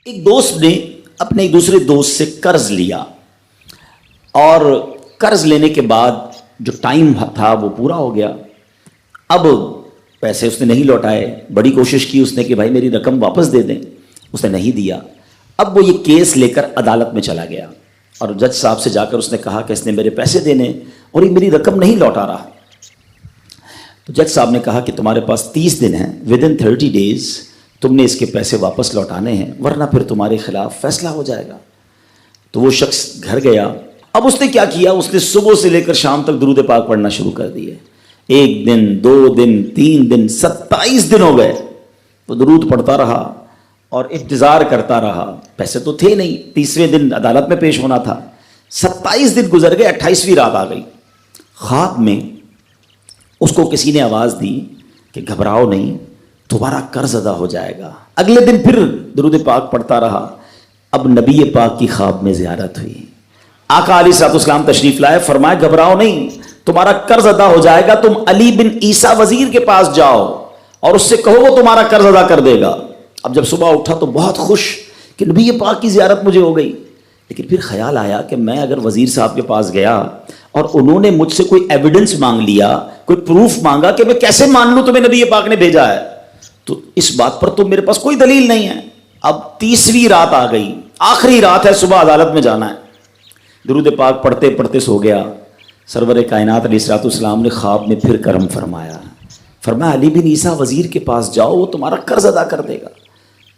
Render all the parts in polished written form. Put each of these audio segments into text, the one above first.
ایک دوست نے اپنے ایک دوسرے دوست سے قرض لیا اور قرض لینے کے بعد جو ٹائم تھا وہ پورا ہو گیا. اب پیسے اس نے نہیں لوٹائے. بڑی کوشش کی اس نے کہ بھائی میری رقم واپس دے دیں, اس نے نہیں دیا. اب وہ یہ کیس لے کر عدالت میں چلا گیا اور جج صاحب سے جا کر اس نے کہا کہ اس نے میرے پیسے دینے اور یہ میری رقم نہیں لوٹا رہا. تو جج صاحب نے کہا کہ تمہارے پاس 30 دن ہیں, ودن 30 days تم نے اس کے پیسے واپس لوٹانے ہیں, ورنہ پھر تمہارے خلاف فیصلہ ہو جائے گا. تو وہ شخص گھر گیا. اب اس نے کیا کیا, اس نے صبح سے لے کر شام تک درود پاک پڑھنا شروع کر دیے. 1 دن 2 دن 3 دن 27 دن ہو گئے. وہ درود پڑھتا رہا اور انتظار کرتا رہا. پیسے تو تھے نہیں, 30ویں دن عدالت میں پیش ہونا تھا. 27 دن گزر گئے, 28ویں رات آ گئی. خواب میں اس کو کسی نے آواز دی کہ گھبراؤ نہیں, تمہارا قرض ادا ہو جائے گا. اگلے دن پھر درود پاک پڑھتا رہا. اب نبی پاک کی خواب میں زیارت ہوئی. آقا علیہ الصلوۃ والسلام تشریف لائے, فرمایا گھبراؤ نہیں, تمہارا قرض ادا ہو جائے گا. تم علی بن عیسیٰ وزیر کے پاس جاؤ اور اس سے کہو وہ تمہارا قرض ادا کر دے گا. اب جب صبح اٹھا تو بہت خوش کہ نبی پاک کی زیارت مجھے ہو گئی. لیکن پھر خیال آیا کہ میں اگر وزیر صاحب کے پاس گیا اور انہوں نے مجھ سے کوئی ایویڈنس مانگ لیا, کوئی پروف مانگا, کہ میں کیسے مان لوں تمہیں نبی پاک نے بھیجا ہے, تو اس بات پر تو میرے پاس کوئی دلیل نہیں ہے. اب 30ویں رات آ گئی, آخری رات ہے, صبح عدالت میں جانا ہے. درود پاک پڑھتے پڑھتے سو گیا. سرور کائنات علیہ الصلوۃ والسلام نے خواب میں پھر کرم فرمایا. فرمایا علی بن عیسیٰ وزیر کے پاس جاؤ, وہ تمہارا قرض ادا کر دے گا.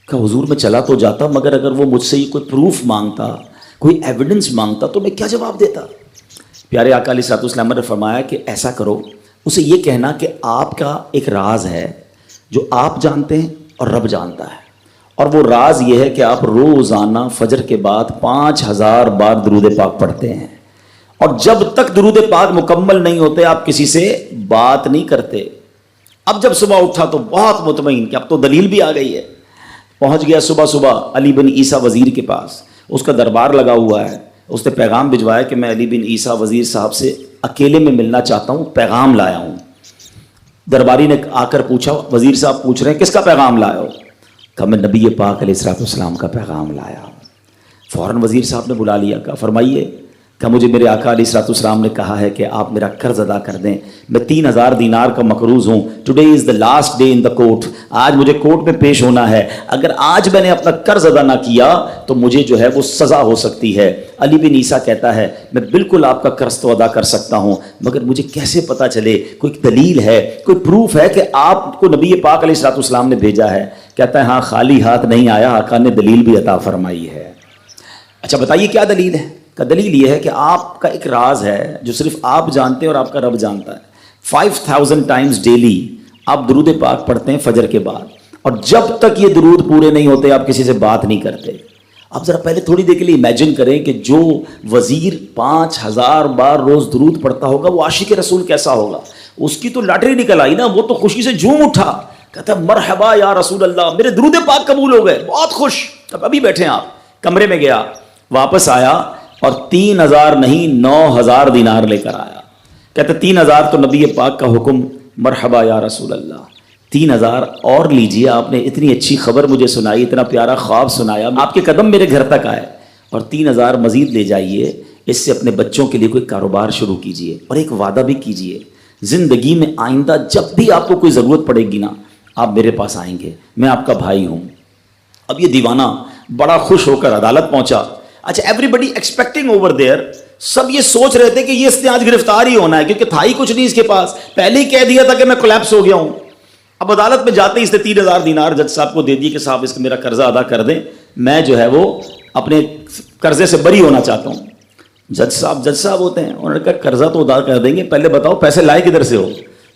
کہ حضور میں چلا تو جاتا, مگر اگر وہ مجھ سے یہ کوئی پروف مانگتا, کوئی ایویڈنس مانگتا, تو میں کیا جواب دیتا. پیارے آقا علیہ الصلوۃ والسلام نے فرمایا کہ ایسا کرو, اسے یہ کہنا کہ آپ کا ایک راز ہے جو آپ جانتے ہیں اور رب جانتا ہے, اور وہ راز یہ ہے کہ آپ روزانہ فجر کے بعد 5000 بار درود پاک پڑھتے ہیں, اور جب تک درود پاک مکمل نہیں ہوتے آپ کسی سے بات نہیں کرتے. اب جب صبح اٹھا تو بہت مطمئن کہ اب تو دلیل بھی آ گئی ہے. پہنچ گیا صبح علی بن عیسیٰ وزیر کے پاس. اس کا دربار لگا ہوا ہے. اس نے پیغام بھجوایا کہ میں علی بن عیسیٰ وزیر صاحب سے اکیلے میں ملنا چاہتا ہوں, پیغام لایا ہوں. درباری نے آ کر پوچھا, وزیر صاحب پوچھ رہے ہیں کس کا پیغام لایا ہو؟ کہا میں نبی پاک علیہ الصلوۃ والسلام کا پیغام لایا ہوں. فوراً وزیر صاحب نے بلا لیا. کہا فرمائیے. کہ مجھے میرے آقا علیہ الصلوۃ والسلام نے کہا ہے کہ آپ میرا قرض ادا کر دیں. میں 3000 دینار کا مقروض ہوں. Today is the last day in the court. آج مجھے کورٹ میں پیش ہونا ہے. اگر آج میں نے اپنا قرض ادا نہ کیا تو مجھے جو ہے وہ سزا ہو سکتی ہے. علی بن عیسیٰ کہتا ہے میں بالکل آپ کا قرض تو ادا کر سکتا ہوں, مگر مجھے کیسے پتہ چلے, کوئی دلیل ہے, کوئی پروف ہے کہ آپ کو نبی پاک علیہ الصلوۃ والسلام نے بھیجا ہے؟ کہتا ہے ہاں, خالی ہاتھ نہیں آیا, آقا نے دلیل بھی عطا فرمائی ہے. اچھا بتائیے کیا دلیل ہے؟ کا دلیل یہ ہے کہ آپ کا ایک راز ہے جو صرف آپ جانتے ہیں اور آپ کا رب جانتا ہے. 5000 ٹائمز ڈیلی آپ درود پاک پڑھتے ہیں فجر کے بعد, اور جب تک یہ درود پورے نہیں ہوتے آپ کسی سے بات نہیں کرتے. آپ ذرا پہلے تھوڑی دیر کے لیے امیجن کریں کہ جو وزیر 5000 بار روز درود پڑھتا ہوگا وہ عاشق رسول کیسا ہوگا. اس کی تو لاٹری نکل آئی نا, وہ تو خوشی سے جھوم اٹھا, کہتا مرحبا یا رسول اللہ, میرے درود پاک قبول ہو گئے, بہت خوش. اب ابھی بیٹھے ہیں آپ کمرے میں, گیا واپس آیا اور 3000 نہیں 9000 دینار لے کر آیا. کہتے 3000 تو نبی پاک کا حکم, مرحبا یا رسول اللہ, 3000 اور لیجئے, آپ نے اتنی اچھی خبر مجھے سنائی, اتنا پیارا خواب سنایا, آپ کے قدم میرے گھر تک آئے, اور 3000 مزید لے جائیے, اس سے اپنے بچوں کے لیے کوئی کاروبار شروع کیجئے, اور ایک وعدہ بھی کیجئے, زندگی میں آئندہ جب بھی آپ کو کوئی ضرورت پڑے گی نا, آپ میرے پاس آئیں گے, میں آپ کا بھائی ہوں. اب یہ دیوانہ بڑا خوش ہو کر عدالت پہنچا. اچھا everybody expecting over there, سب یہ سوچ رہے تھے کہ یہ اس نے آج گرفتار ہی ہونا ہے, کیونکہ تھا ہی کچھ نہیں اس کے پاس, پہلے ہی کہہ دیا تھا کہ میں کولیپس ہو گیا ہوں. اب عدالت میں جاتے ہی اس نے 3000 دینار جج صاحب کو دے دیے کہ صاحب اس کا میرا قرضہ ادا کر دیں, میں جو ہے وہ اپنے قرضے سے بری ہونا چاہتا ہوں. جج صاحب ہوتے ہیں, انہوں نے کہا قرضہ تو ادا کر دیں گے, پہلے بتاؤ پیسے لائے کدھر سے ہو؟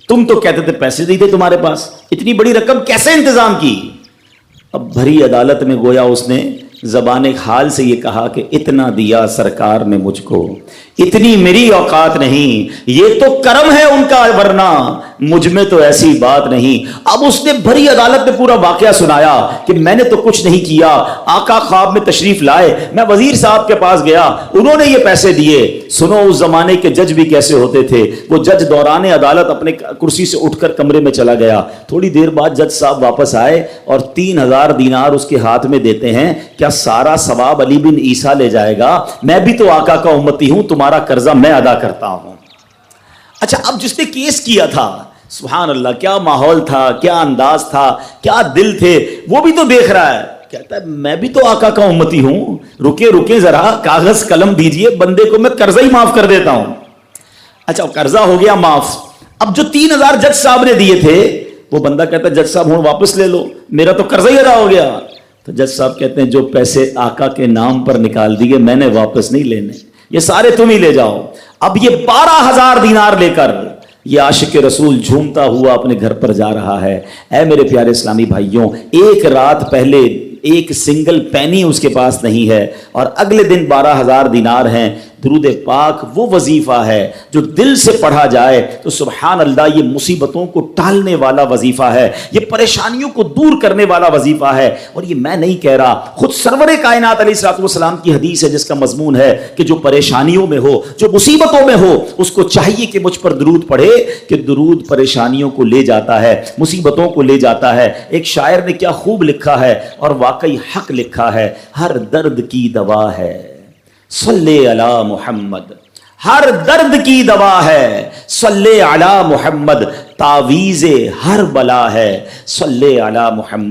تم تو کہتے تھے پیسے نہیں تھے تمہارے پاس, اتنی بڑی رقم کیسے انتظام کی؟ اب بھری عدالت میں گویا اس نے زبان حال سے یہ کہا کہ اتنا دیا سرکار نے مجھ کو, اتنی میری اوقات نہیں، یہ تو کرم ہے ان کا، ورنہ مجھ میں تو ایسی بات نہیں۔ اب اس نے بڑی عدالت میں پورا واقعہ سنایا کہ میں نے تو کچھ نہیں کیا، آقا خواب میں تشریف لائے، میں وزیر صاحب کے پاس گیا، انہوں نے یہ پیسے دیے۔ سنو اس زمانے کے جج بھی کیسے ہوتے تھے، وہ جج دوران عدالت اپنے کرسی سے اٹھ کر کمرے میں چلا گیا، تھوڑی دیر بعد جج صاحب واپس آئے اور 3000 دینار اس کے ہاتھ میں دیتے ہیں۔ کیا سارا ثواب علی بن عیسیٰ لے جائے گا؟ میں بھی تو آقا کا امتی ہوں، تمہارا قرضہ میں ادا کرتا ہوں۔ اچھا، اب جس نے کیس کیا تھا، سبحان اللہ، کیا ماحول تھا، کیا انداز تھا، کیا دل تھے، وہ بھی تو دیکھ رہا ہے، کہتا ہے میں بھی تو آقا کا امتی ہوں، رکے ذرا، کاغذ قلم دیجئے، بندے کو میں قرضہ ہی معاف کر دیتا ہوں۔ اچھا، قرضہ ہو گیا معاف۔ اب جو 3000 جج صاحب نے دیے تھے، وہ بندہ کہتا ہے جج صاحب ہوں واپس لے لو، میرا تو قرضہ ہی ادا ہو گیا۔ تو جج صاحب کہتے ہیں جو پیسے آقا کے نام پر نکال دیے میں نے واپس نہیں لینے، یہ سارے تم ہی لے جاؤ۔ اب یہ 12000 دینار لے کر یہ عاشق رسول جھومتا ہوا اپنے گھر پر جا رہا ہے۔ اے میرے پیارے اسلامی بھائیوں، ایک رات پہلے ایک سنگل پینی اس کے پاس نہیں ہے، اور اگلے دن 12000 دینار ہیں۔ درود پاک وہ وظیفہ ہے جو دل سے پڑھا جائے تو سبحان اللہ یہ مصیبتوں کو ٹالنے والا وظیفہ ہے، یہ پریشانیوں کو دور کرنے والا وظیفہ ہے۔ اور یہ میں نہیں کہہ رہا، خود سرور کائنات علیہ الصلوۃ والسلام کی حدیث ہے جس کا مضمون ہے کہ جو پریشانیوں میں ہو، جو مصیبتوں میں ہو، اس کو چاہیے کہ مجھ پر درود پڑھے، کہ درود پریشانیوں کو لے جاتا ہے، مصیبتوں کو لے جاتا ہے۔ ایک شاعر نے کیا خوب لکھا ہے، اور واقعی حق لکھا ہے، ہر درد کی دوا ہے صلی علی محمد، ہر درد کی دوا ہے صلی علی محمد، تعویذ ہر بلا ہے صلی علی محمد۔